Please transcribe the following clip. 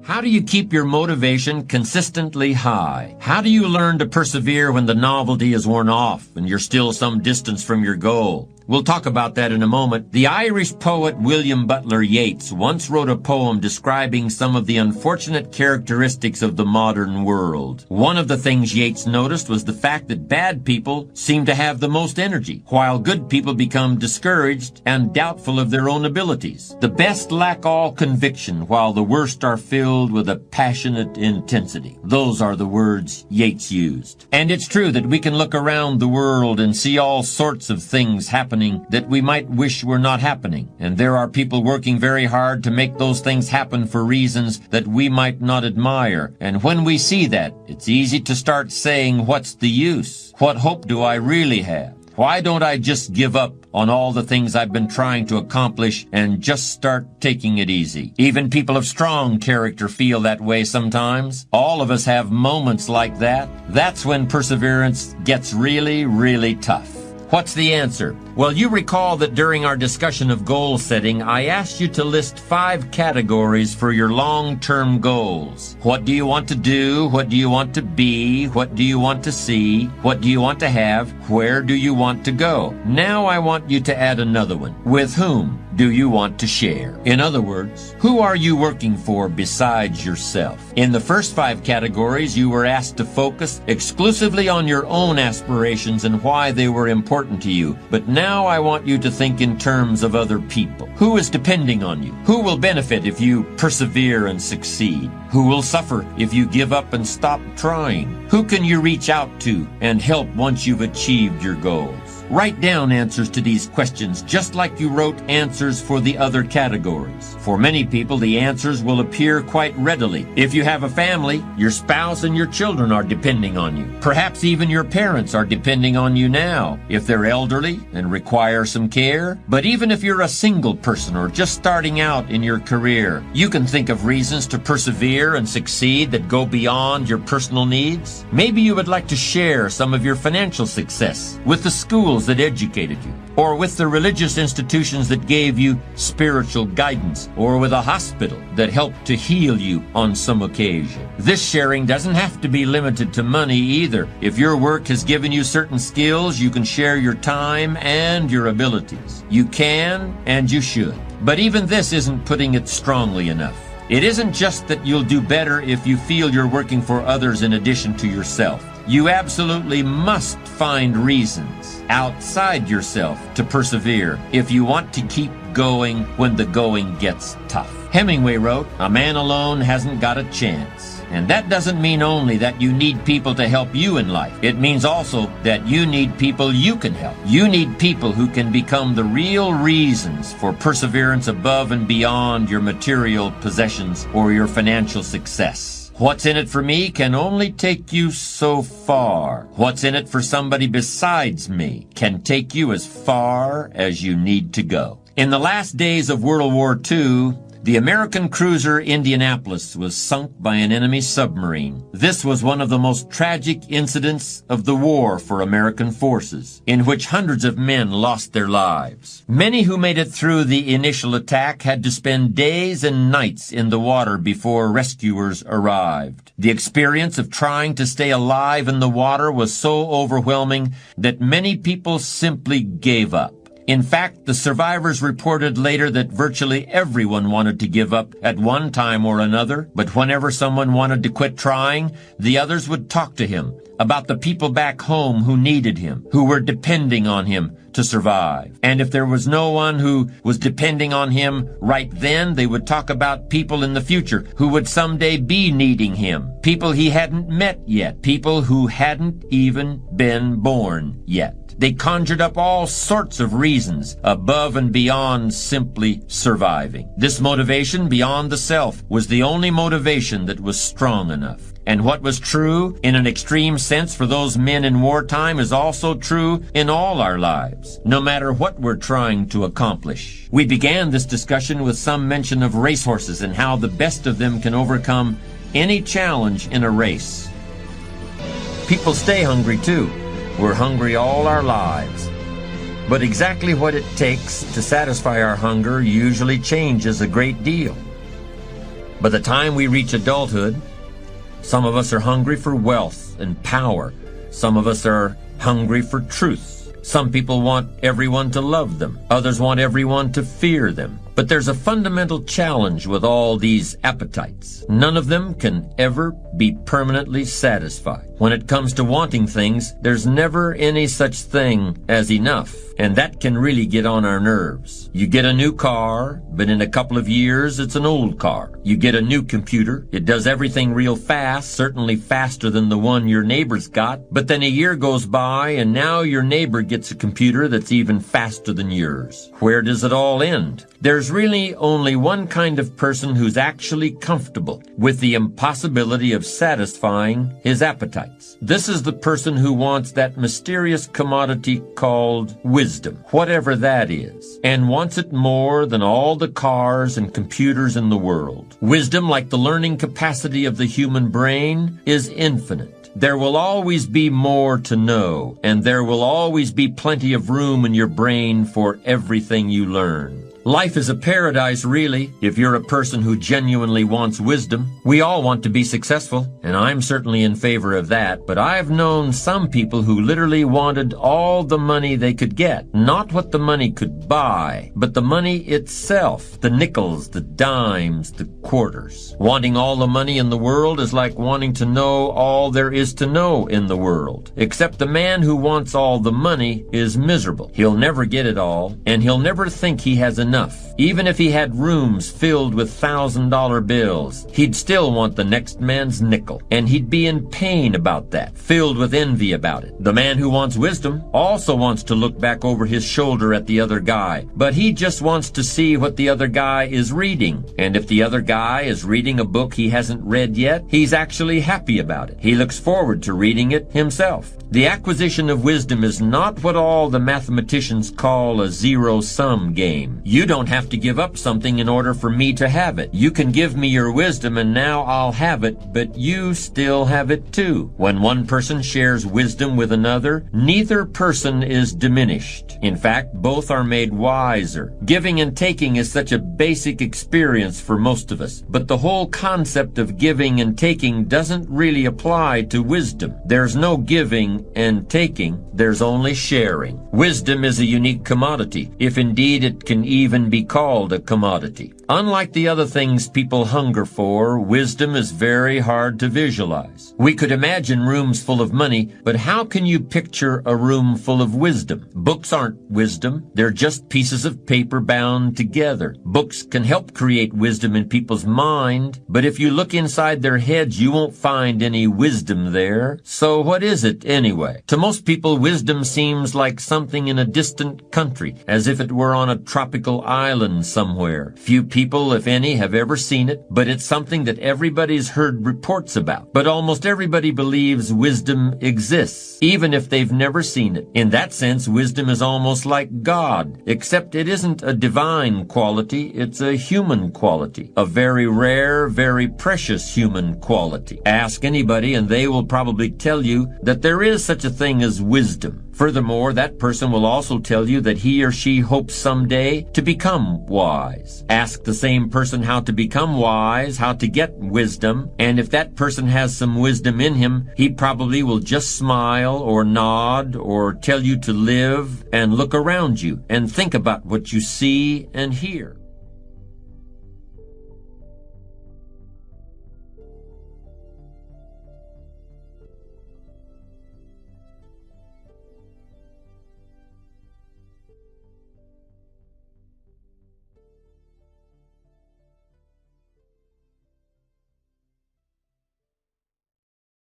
How do you keep your motivation consistently high? How do you learn to persevere when the novelty is worn off and you're still some distance from your goal? We'll talk about that in a moment. The Irish poet William Butler Yeats once wrote a poem describing some of the unfortunate characteristics of the modern world. One of the things Yeats noticed was the fact that bad people seem to have the most energy, while good people become discouraged and doubtful of their own abilities. The best lack all conviction, while the worst are filled with a passionate intensity. Those are the words Yeats used. And it's true that we can look around the world and see all sorts of things happening that we might wish were not happening. And there are people working very hard to make those things happen for reasons that we might not admire. And when we see that, it's easy to start saying, what's the use? What hope do I really have? Why don't I just give up on all the things I've been trying to accomplish and just start taking it easy? Even people of strong character feel that way sometimes. All of us have moments like that. That's when perseverance gets really, really tough. What's the answer? Well, you recall that during our discussion of goal setting, I asked you to list 5 categories for your long-term goals. What do you want to do? What do you want to be? What do you want to see? What do you want to have? Where do you want to go? Now I want you to add another one. With whom do you want to share? In other words, who are you working for besides yourself? In the first 5 categories, you were asked to focus exclusively on your own aspirations and why they were important to you. But now I want you to think in terms of other people. Who is depending on you? Who will benefit if you persevere and succeed? Who will suffer if you give up and stop trying? Who can you reach out to and help once you've achieved your goals? Write down answers to these questions just like you wrote answers for the other categories. For many people, the answers will appear quite readily. If you have a family, your spouse and your children are depending on you. Perhaps even your parents are depending on you now, if they're elderly and require some care. But even if you're a single person or just starting out in your career, you can think of reasons to persevere and succeed that go beyond your personal needs. Maybe you would like to share some of your financial success with the schools that educated you, or with the religious institutions that gave you spiritual guidance, or with a hospital that helped to heal you on some occasion. This sharing doesn't have to be limited to money either. If your work has given you certain skills, you can share your time and your abilities. You can and you should. But even this isn't putting it strongly enough. It isn't just that you'll do better if you feel you're working for others in addition to yourself. You absolutely must find reasons outside yourself to persevere if you want to keep going when the going gets tough. Hemingway wrote, "A man alone hasn't got a chance." And that doesn't mean only that you need people to help you in life. It means also that you need people you can help. You need people who can become the real reasons for perseverance above and beyond your material possessions or your financial success. What's in it for me can only take you so far. What's in it for somebody besides me can take you as far as you need to go. In the last days of World War II, the American cruiser Indianapolis was sunk by an enemy submarine. This was one of the most tragic incidents of the war for American forces, in which hundreds of men lost their lives. Many who made it through the initial attack had to spend days and nights in the water before rescuers arrived. The experience of trying to stay alive in the water was so overwhelming that many people simply gave up. In fact, the survivors reported later that virtually everyone wanted to give up at one time or another, but whenever someone wanted to quit trying, the others would talk to him about the people back home who needed him, who were depending on him to survive. And if there was no one who was depending on him right then, they would talk about people in the future who would someday be needing him, people he hadn't met yet, people who hadn't even been born yet. They conjured up all sorts of reasons above and beyond simply surviving. This motivation beyond the self was the only motivation that was strong enough. And what was true in an extreme sense for those men in wartime is also true in all our lives, no matter what we're trying to accomplish. We began this discussion with some mention of racehorses and how the best of them can overcome any challenge in a race. People stay hungry too. We're hungry all our lives. But exactly what it takes to satisfy our hunger usually changes a great deal. By the time we reach adulthood, some of us are hungry for wealth and power. Some of us are hungry for truth. Some people want everyone to love them. Others want everyone to fear them. But there's a fundamental challenge with all these appetites. None of them can ever be permanently satisfied. When it comes to wanting things, there's never any such thing as enough. And that can really get on our nerves. You get a new car, but in a couple of years, it's an old car. You get a new computer. It does everything real fast, certainly faster than the one your neighbor's got. But then a year goes by, and now your neighbor gets a computer that's even faster than yours. Where does it all end? There's really only one kind of person who's actually comfortable with the impossibility of satisfying his appetites. This is the person who wants that mysterious commodity called wisdom, whatever that is, and wants it more than all the cars and computers in the world. Wisdom, like the learning capacity of the human brain, is infinite. There will always be more to know, and there will always be plenty of room in your brain for everything you learn. Life is a paradise, really, if you're a person who genuinely wants wisdom. We all want to be successful, and I'm certainly in favor of that, but I've known some people who literally wanted all the money they could get. Not what the money could buy, but the money itself. The nickels, the dimes, the quarters. Wanting all the money in the world is like wanting to know all there is to know in the world. Except the man who wants all the money is miserable. He'll never get it all, and he'll never think he has enough. Even if he had rooms filled with $1,000 bills, he'd still want the next man's nickel, and he'd be in pain about that, filled with envy about it. The man who wants wisdom also wants to look back over his shoulder at the other guy, but he just wants to see what the other guy is reading. And if the other guy is reading a book he hasn't read yet, he's actually happy about it. He looks forward to reading it himself. The acquisition of wisdom is not what all the mathematicians call a zero-sum game. You don't have to give up something in order for me to have it. You can give me your wisdom and now I'll have it, but you still have it too. When one person shares wisdom with another, neither person is diminished. In fact, both are made wiser. Giving and taking is such a basic experience for most of us, but the whole concept of giving and taking doesn't really apply to wisdom. There's no giving and taking, there's only sharing. Wisdom is a unique commodity, if indeed it can even be called a commodity. Unlike the other things people hunger for, wisdom is very hard to visualize. We could imagine rooms full of money, but how can you picture a room full of wisdom? Books aren't wisdom. They're just pieces of paper bound together. Books can help create wisdom in people's mind, but if you look inside their heads, you won't find any wisdom there. So what is it anyway? To most people, wisdom seems like something in a distant country, as if it were on a tropical island somewhere. Few people, if any, have ever seen it, but it's something that everybody's heard reports about. But almost everybody believes wisdom exists, even if they've never seen it. In that sense, wisdom is almost like God, except it isn't a divine quality, it's a human quality. A very rare, very precious human quality. Ask anybody and they will probably tell you that there is such a thing as wisdom. Furthermore, that person will also tell you that he or she hopes someday to become wise. Ask the same person how to become wise, how to get wisdom, and if that person has some wisdom in him, he probably will just smile or nod or tell you to live and look around you and think about what you see and hear.